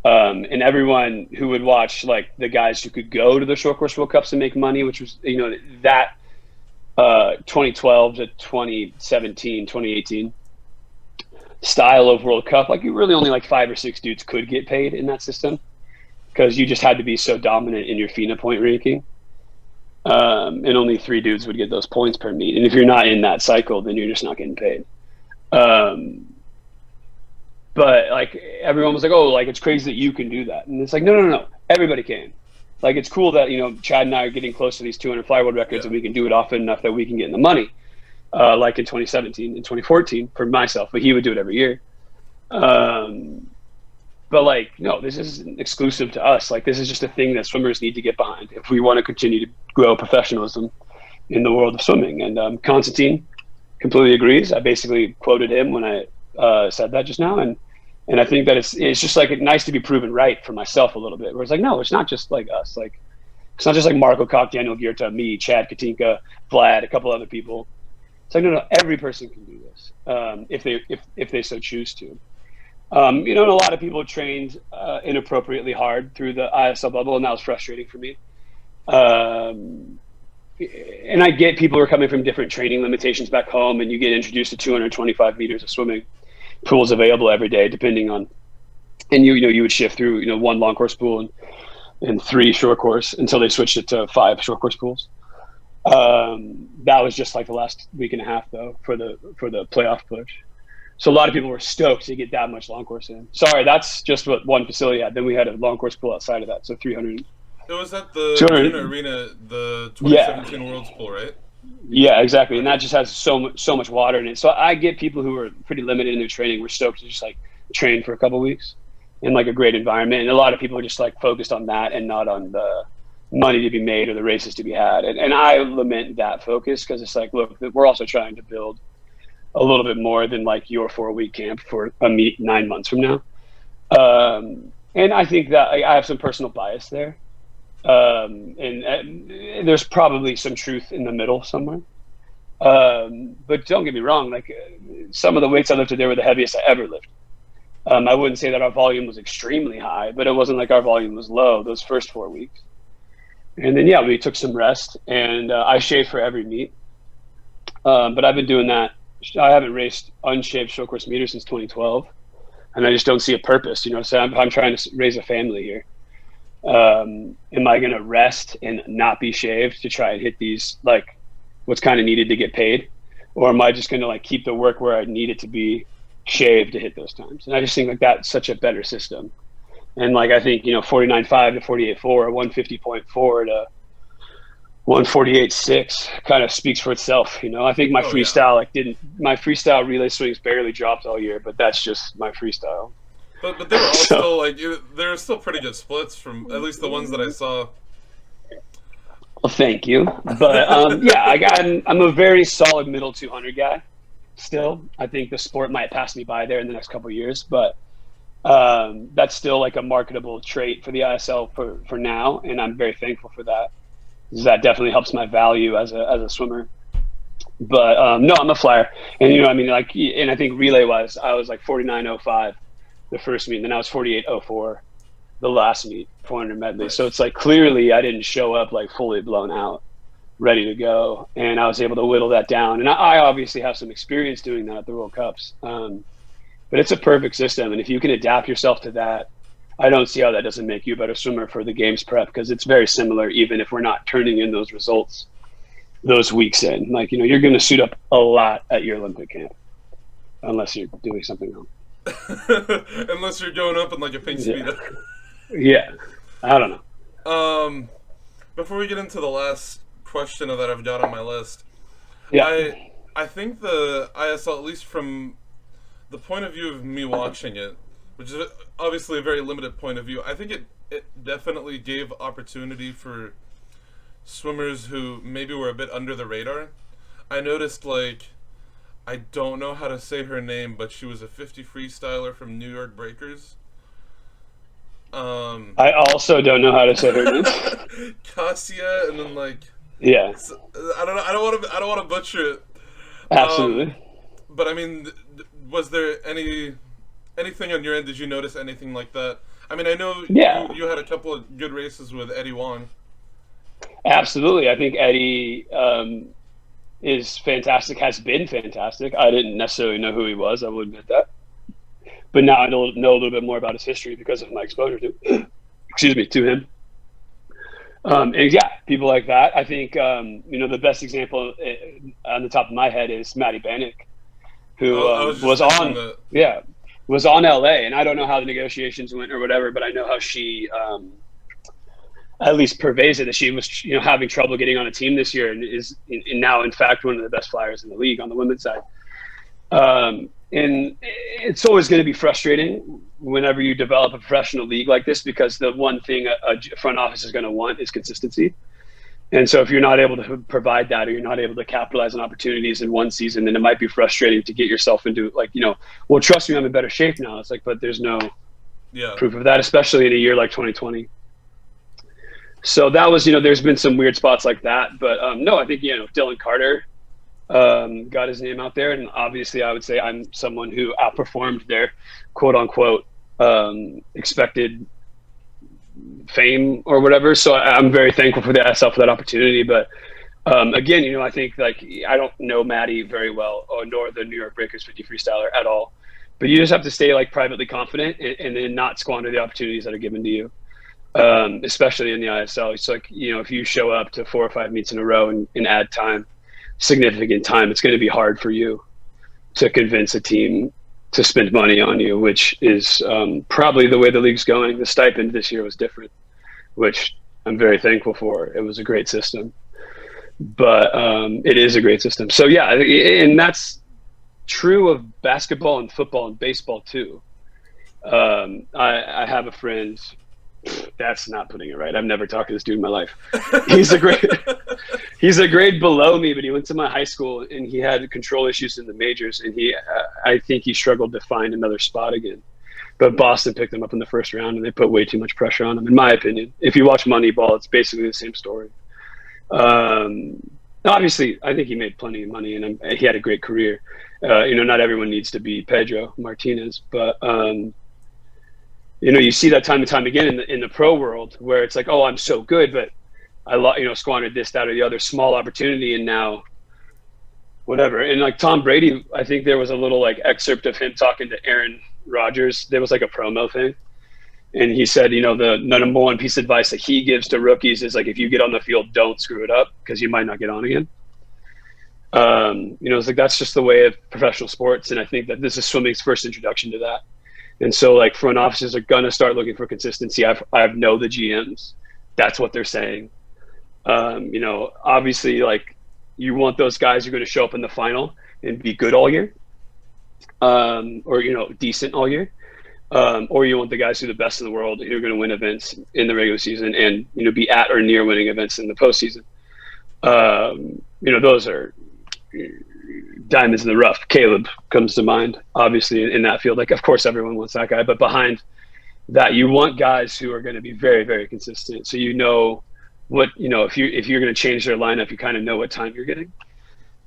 And everyone who would watch, like, the guys who could go to the short course World Cups and make money, which was, you know, that 2012 to 2017, 2018 style of World Cup, like, you really only like 5 or 6 dudes could get paid in that system, because you just had to be so dominant in your FINA point ranking. And only 3 dudes would get those points per meet. And if you're not in that cycle, then you're just not getting paid. But like, everyone was like, oh, like, it's crazy that you can do that. And it's like, no, everybody can. Like, it's cool that, you know, Chad and I are getting close to these 200 fly world records, and we can do it often enough that we can get in the money. Like in 2017 and 2014 for myself, but he would do it every year. But like, no, this isn't exclusive to us. Like, this is just a thing that swimmers need to get behind if we want to continue to grow professionalism in the world of swimming. And Constantine completely agrees. I basically quoted him when I said that just now. And I think that it's just like nice to be proven right for myself a little bit, where it's like, no, it's not just like us. Like, It's not just like Marco Koch, Daniel Gierta, me, Chad Katinka, Vlad, a couple other people. It's like, no, every person can do this if they so choose to. And a lot of people trained inappropriately hard through the ISL bubble, and that was frustrating for me. And I get people who are coming from different training limitations back home, and you get introduced to 225 meters of swimming pools available every day, depending on, and you would shift through, one long course pool and 3 short course until they switched it to 5 short course pools. That was just like the last week and a half though, for the playoff push. So a lot of people were stoked to get that much long course in. Sorry, that's just what one facility had. Then we had a long course pool outside of that. So 300. It was at the Arena, the 2017 Worlds pool, right? Yeah, exactly. And that just has so much water in it. So I get people who are pretty limited in their training. We're stoked to just like train for a couple of weeks in like a great environment. And a lot of people are just like focused on that and not on the money to be made or the races to be had. And I lament that focus, because it's like, look, we're also trying to build a little bit more than like your 4-week camp for a meet 9 months from now. And I think that I have some personal bias there. And there's probably some truth in the middle somewhere. But don't get me wrong, like some of the weights I lifted there were the heaviest I ever lifted. I wouldn't say that our volume was extremely high, but it wasn't like our volume was low those first 4 weeks. And then, we took some rest, and I shaved for every meet. But I've been doing that. I haven't raced unshaved short course meters since 2012, and I just don't see a purpose, so I'm trying to raise a family here. Am I going to rest and not be shaved to try and hit these, like what's kind of needed to get paid? Or am I just going to like keep the work where I need it to be shaved to hit those times? And I just think like that's such a better system. And like, I think, 49.5 to 48.4 or 150.4 to 148.6 kind of speaks for itself. I think my freestyle, my freestyle relay swings barely dropped all year, but that's just my freestyle. But they were all still like, there were still pretty good splits from at least the ones that I saw. Well, thank you. But I'm a very solid middle 200 guy still. I think the sport might pass me by there in the next couple of years, but that's still like a marketable trait for the ISL for now, and I'm very thankful for that. That definitely helps my value as a swimmer. But no, I'm a flyer, and and I think relay wise, I was like 49.05 the first meet, and then I was 48.04 the last meet, 400 medley. So it's like clearly I didn't show up like fully blown out, ready to go, and I was able to whittle that down. And I obviously have some experience doing that at the World Cups. But it's a perfect system, and if you can adapt yourself to that, I don't see how that doesn't make you a better swimmer for the games prep, because it's very similar, even if we're not turning in those results those weeks in. Like, you're going to suit up a lot at your Olympic camp, unless you're doing something wrong. Unless you're going up in like a pink speedo. Yeah, I don't know. Before we get into the last question that I've got on my list, I think the ISL, at least from the point of view of me watching it, which is obviously a very limited point of view, I think it definitely gave opportunity for swimmers who maybe were a bit under the radar. I noticed, like, I don't know how to say her name, but she was a 50 freestyler from New York Breakers. I also don't know how to say her name. Cassia, and then like, yeah, I don't want to butcher it. Absolutely. But I mean, was there anything on your end? Did you notice anything like that? I mean, I know you had a couple of good races with Eddie Wong. Absolutely. I think Eddie is fantastic, has been fantastic. I didn't necessarily know who he was, I will admit that. But now I know a little bit more about his history because of my exposure to him. And people like that. I think, the best example on the top of my head is Maddie Bannock, who was on LA. And I don't know how the negotiations went or whatever, but I know how she at least purveys it, that she was, having trouble getting on a team this year, and is now, in fact, one of the best flyers in the league on the women's side. And it's always going to be frustrating whenever you develop a professional league like this, because the one thing a front office is going to want is consistency. And so if you're not able to provide that, or you're not able to capitalize on opportunities in one season, then it might be frustrating to get yourself into, like, well, trust me, I'm in better shape now. It's like, but there's no proof of that, especially in a year like 2020. So that was, there's been some weird spots like that, but no, I think, Dylan Carter got his name out there. And obviously I would say I'm someone who outperformed their quote unquote expected fame or whatever. So I'm very thankful for myself for that opportunity. But again, I think like I don't know Maddie very well, or nor the New York Breakers 50 freestyler at all. But you just have to stay like privately confident and then not squander the opportunities that are given to you, especially in the ISL. It's like, if you show up to 4 or 5 meets in a row and add time, significant time, it's going to be hard for you to convince a team to spend money on you, which is probably the way the league's going. The stipend this year was different, which I'm very thankful for. It was a great system, but it is a great system. So yeah, and that's true of basketball and football and baseball too. I have a friend. That's not putting it right. I've never talked to this dude in my life. He's a grade below me, but he went to my high school and he had control issues in the majors, and I think he struggled to find another spot again. But Boston picked him up in the first round, and they put way too much pressure on him, in my opinion. If you watch Moneyball, it's basically the same story. Obviously, I think he made plenty of money, and he had a great career. Not everyone needs to be Pedro Martinez, but you see that time and time again in the pro world, where it's like, oh, I'm so good, but I squandered this, that, or the other small opportunity, and now whatever. And like Tom Brady, I think there was a little like excerpt of him talking to Aaron Rodgers. There was like a promo thing, and he said, the number one piece of advice that he gives to rookies is like, if you get on the field, don't screw it up, because you might not get on again. It's like that's just the way of professional sports, and I think that this is swimming's first introduction to that. And so like front offices are going to start looking for consistency. I know the GMs, that's what they're saying. Obviously like you want those guys who are going to show up in the final and be good all year, or, decent all year. Or you want the guys who are the best in the world, who are going to win events in the regular season and, be at or near winning events in the postseason. Those are diamonds in the rough. Caleb comes to mind, obviously, in that field. Like, of course, everyone wants that guy, but behind that, you want guys who are going to be very, very consistent. So what if you're going to change their lineup, you kind of know what time you're getting.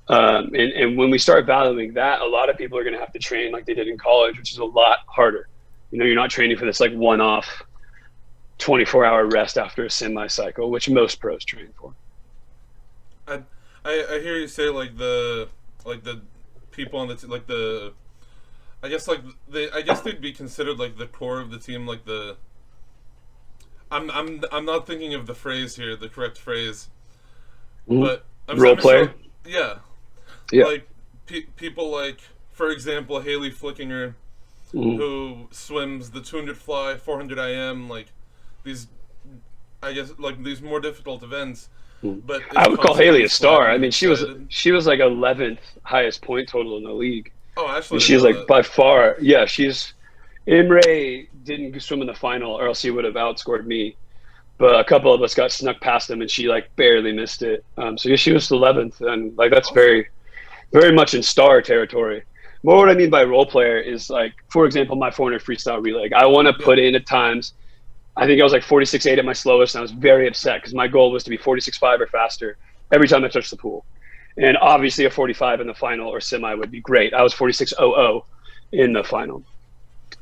And when we start valuing that, a lot of people are going to have to train like they did in college, which is a lot harder. You're not training for this like one-off 24-hour rest after a semi-cycle, which most pros train for. I hear you say like the people on the I guess they'd be considered like the core of the team, like the I'm not thinking of the phrase here, the correct phrase, but role player. Yeah. Like people like, for example, Haley Flickinger, who swims the 200 fly, 400 IM, like these, I guess like these more difficult events. But I would call Haley a star. I mean, she was like 11th highest point total in the league. Oh, actually, she's like by far. Yeah, Imre didn't swim in the final, or else he would have outscored me. But a couple of us got snuck past him, and she like barely missed it. So yeah, she was 11th, and like that's very, very much in star territory. More what I mean by role player is like, for example, my 400 freestyle relay. I want to put in at times. I think I was like 46.8 at my slowest, and I was very upset because my goal was to be 46.5 or faster every time I touched the pool. And obviously a 45 in the final or semi would be great. I was 46.00 in the final.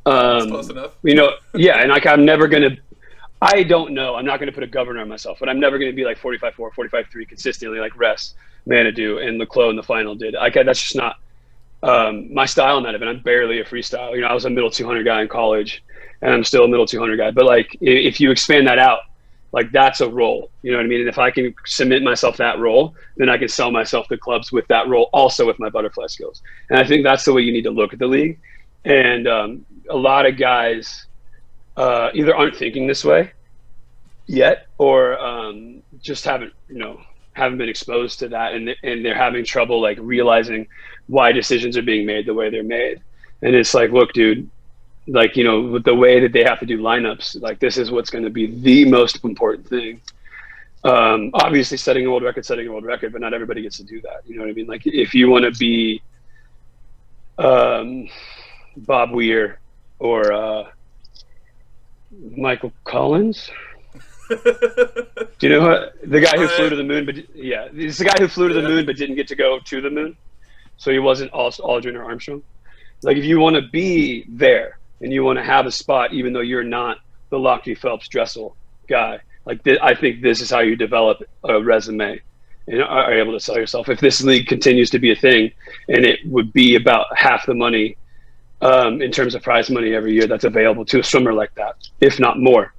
That's close enough. Yeah, and like I'm never going to – I don't know. I'm not going to put a governor on myself, but I'm never going to be like 45.4, 45.3 consistently like Ress, Manadou, and Leclos in the final did. That's just not my style in that event. I'm barely a freestyle. I was a middle 200 guy in college, and I'm still a middle 200 guy. But like, if you expand that out, like that's a role, you know what I mean? And if I can submit myself that role, then I can sell myself to clubs with that role, also with my butterfly skills. And I think that's the way you need to look at the league. And a lot of guys either aren't thinking this way yet, or just haven't been exposed to that, and they're having trouble like realizing why decisions are being made the way they're made. And it's like, look, dude, like, with the way that they have to do lineups, like this is what's going to be the most important thing. Obviously setting a world record, but not everybody gets to do that. You know what I mean? Like if you want to be Bob Weir or Michael Collins, Do you know what the guy who flew to the moon? But yeah, he's the guy who flew to the moon but didn't get to go to the moon, so he wasn't Aldrin or Armstrong. Like, if you want to be there and you want to have a spot, even though you're not the Lockie, Phelps, Dressel guy, like I think this is how you develop a resume and are able to sell yourself. If this league continues to be a thing, and it would be about half the money in terms of prize money every year that's available to a swimmer like that, if not more.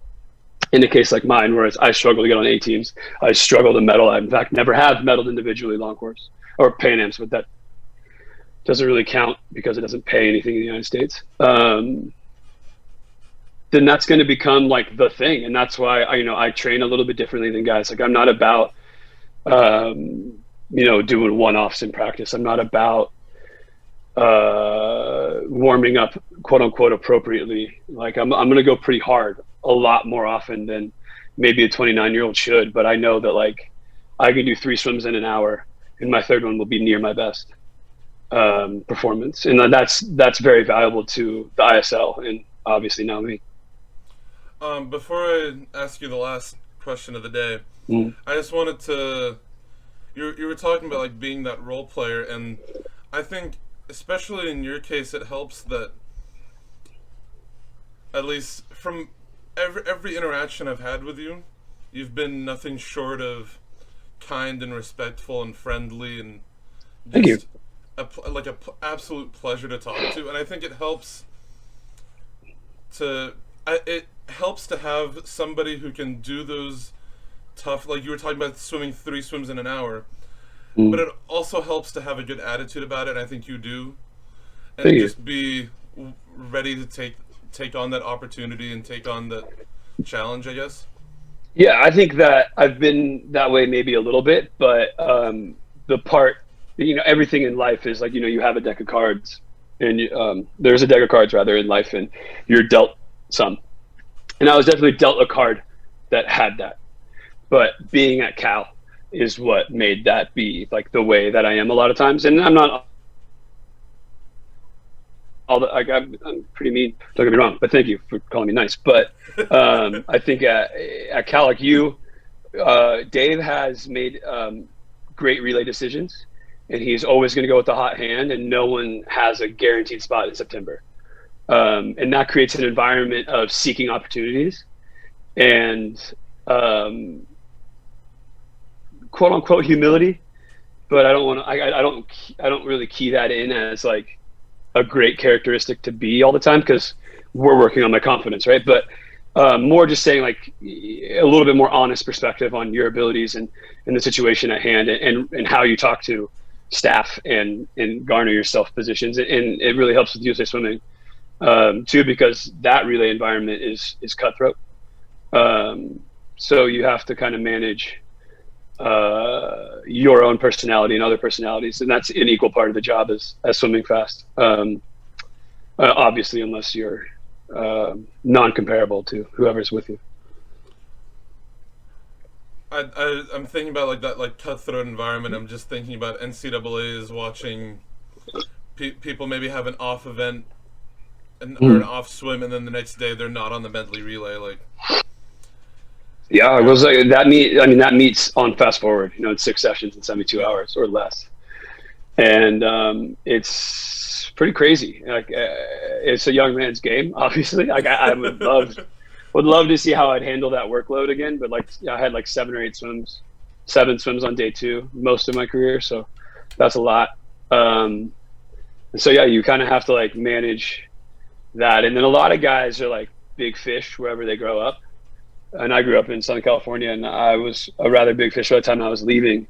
In a case like mine, where I struggle to get on A teams, I struggle to medal. I, in fact, never have medaled individually long course or Pan Ams, but that doesn't really count because it doesn't pay anything in the United States. Then that's going to become like the thing, and that's why I train a little bit differently than guys. Like, I'm not about doing one-offs in practice. I'm not about warming up, quote unquote, appropriately. Like, I'm going to go pretty hard a lot more often than maybe a 29-year-old should, but I know that, like, I can do 3 swims in an hour and my third one will be near my best performance, and that's very valuable to the ISL and obviously now me. Before I ask you the last question of the day, I just wanted to, you were talking about, like, being that role player, and I think especially in your case it helps that, at least from every interaction I've had with you, you've been nothing short of kind and respectful and friendly, and just Thank you. An absolute pleasure to talk to. And I think it helps to have somebody who can do those tough, like you were talking about, swimming 3 swims in an hour, but it also helps to have a good attitude about it, and I think you do, and Thank just you. be ready to take on that opportunity and take on that challenge, I guess. Yeah, I think that I've been that way maybe a little bit, but the part, everything in life is like, you have a deck of cards, and there's a deck of cards rather in life, and you're dealt some. And I was definitely dealt a card that had that. But being at Cal is what made that be like the way that I am a lot of times. And I'm not I'm pretty mean, don't get me wrong, but thank you for calling me nice. But I think at Cal, like you, Dave has made great relay decisions, and he's always going to go with the hot hand, and no one has a guaranteed spot in September. And that creates an environment of seeking opportunities and quote unquote humility. But I don't want to, I don't really key that in as like a great characteristic to be all the time, because we're working on my confidence, right? But more just saying, like, a little bit more honest perspective on your abilities and the situation at hand, and how you talk to staff and garner yourself positions. And it really helps with USA Swimming too, because that relay environment is cutthroat. So you have to kind of manage your own personality and other personalities, and that's an equal part of the job as swimming fast. Obviously, unless you're non-comparable to whoever's with you. I'm thinking about like that, like cutthroat environment. I'm just thinking about NCAAs watching people maybe have an off event or an off swim, and then the next day they're not on the medley relay. Like, yeah, it was like that meet. I mean, that meets on fast forward. It's 6 sessions in 72 hours or less, and it's pretty crazy. Like, it's a young man's game, obviously. Like, I would love to see how I'd handle that workload again. But like, I had like 7 or 8 swims, 7 swims on day 2 most of my career, so that's a lot. And so yeah, you kind of have to like manage that. And then a lot of guys are like big fish wherever they grow up. And I grew up in Southern California, and I was a rather big fish by the time I was leaving.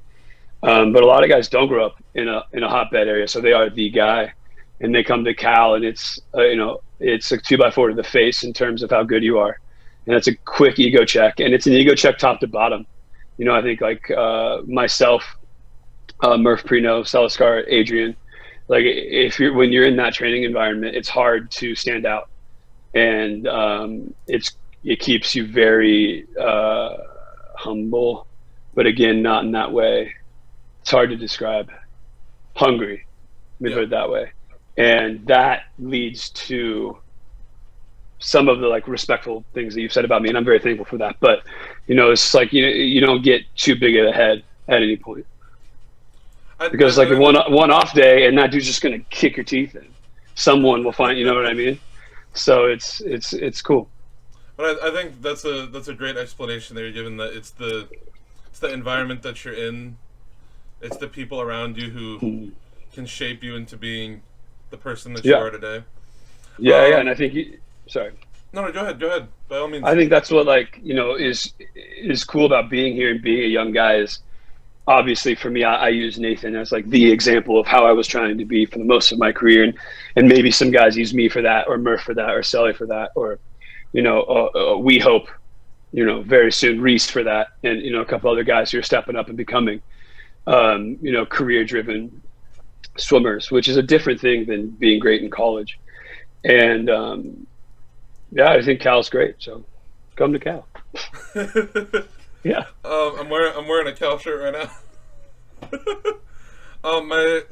But a lot of guys don't grow up in a hotbed area, so they are the guy, and they come to Cal, and it's it's a 2x4 to the face in terms of how good you are, and it's a quick ego check, and it's an ego check top to bottom. I think like myself, Murph Prino, Salascar, Adrian, like when you're in that training environment, it's hard to stand out, and it keeps you very humble, but again, not in that way. It's hard to describe. Hungry, let me put it that way. And that leads to some of the like respectful things that you've said about me, and I'm very thankful for that. But it's like you don't get too big of a head at any point, because like one off day, and that dude's just gonna kick your teeth in. Someone will find, you know what I mean? So it's cool. But I think that's a great explanation that you're giving. That it's the environment that you're in, it's the people around you who can shape you into being the person that you are today. Yeah, and I think sorry. No, go ahead. By all means. I think that's what is cool about being here and being a young guy is, obviously for me, I use Nathan as like the example of how I was trying to be for the most of my career, and maybe some guys use me for that, or Murph for that, or Sully for that, or we hope very soon Reese for that, and a couple other guys who are stepping up and becoming career driven swimmers, which is a different thing than being great in college. And I think Cal's great, so come to Cal. Yeah. I'm wearing a Cal shirt right now.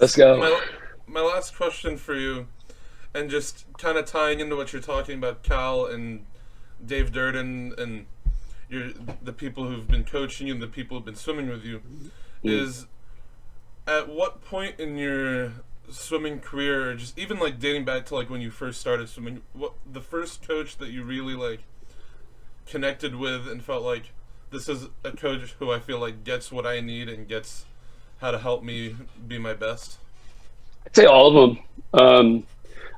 Let's go. My last question for you, and just kind of tying into what you're talking about, Cal and Dave Durden and the people who've been coaching you and the people who've been swimming with you, is at what point in your swimming career, or just even like dating back to like when you first started swimming, what the first coach that you really like connected with and felt like, this is a coach who I feel like gets what I need and gets how to help me be my best? I'd say all of them.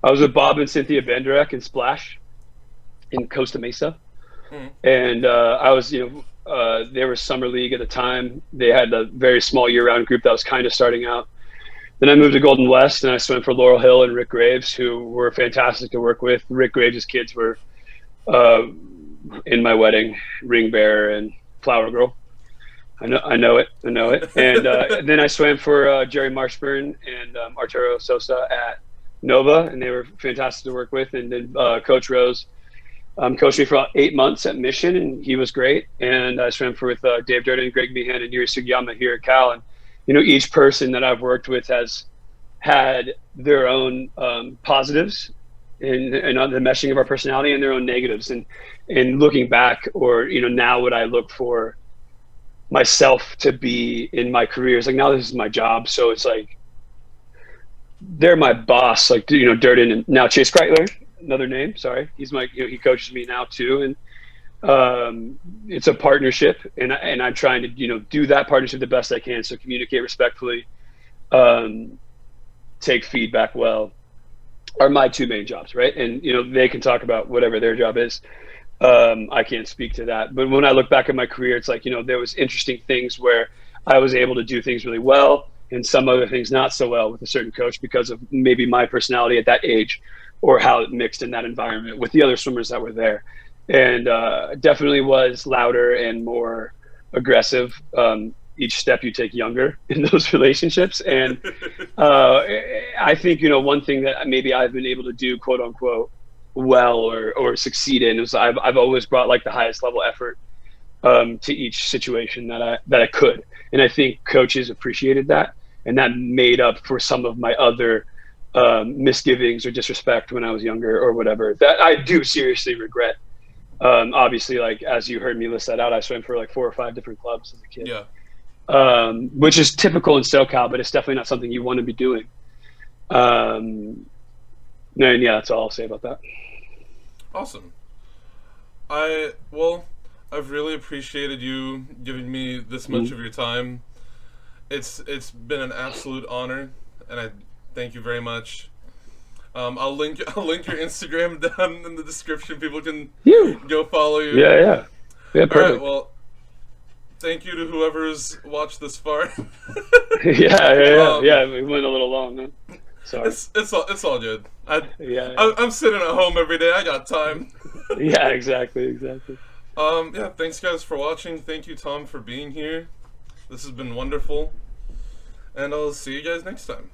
I was with Bob and Cynthia Benderek in Splash in Costa Mesa. And I was, they were summer league at the time. They had a very small year-round group that was kind of starting out. Then I moved to Golden West, and I swam for Laurel Hill and Rick Graves, who were fantastic to work with. Rick Graves' kids were in my wedding, ring bearer and flower girl. I know it. And then I swam for Jerry Marshburn and Arturo Sosa at Nova, and they were fantastic to work with. And then Coach Rose coached me for about 8 months at Mission, and he was great. And I swam with Dave Durden, Greg Meehan, and Yuri Sugiyama here at Cal. And each person that I've worked with has had their own positives and the meshing of our personality, and their own negatives. And looking back, or now what I look for myself to be in my career is like, now this is my job, so it's like they're my boss, like Durden, and now Chase Kreitler, another name, sorry, he's my he coaches me now too, and it's a partnership, and I'm trying to do that partnership the best I can. So communicate respectfully, take feedback well, are my two main jobs, right? And they can talk about whatever their job is. I can't speak to that, but when I look back at my career, it's like there was interesting things where I was able to do things really well, and some other things not so well with a certain coach because of maybe my personality at that age, or how it mixed in that environment with the other swimmers that were there. And definitely was louder and more aggressive. Each step you take younger in those relationships. And I think, one thing that maybe I've been able to do, quote unquote, well or succeed in is I've always brought like the highest level effort to each situation that I could. And I think coaches appreciated that. And that made up for some of my other misgivings or disrespect when I was younger or whatever that I do seriously regret. Obviously, like, as you heard me list that out, I swam for like 4 or 5 different clubs as a kid. Yeah. Which is typical in SoCal, but it's definitely not something you want to be doing. And yeah, that's all I'll say about that. Awesome. I've really appreciated you giving me this much of your time. It's been an absolute honor, and I thank you very much. I'll link your Instagram down in the description. People can go follow you. Yeah, perfect. All right, well, thank you to whoever's watched this far. Yeah. We went a little long, huh? Sorry. It's all good. I'm sitting at home every day. I got time. Yeah, exactly. Thanks guys for watching. Thank you, Tom, for being here. This has been wonderful, and I'll see you guys next time.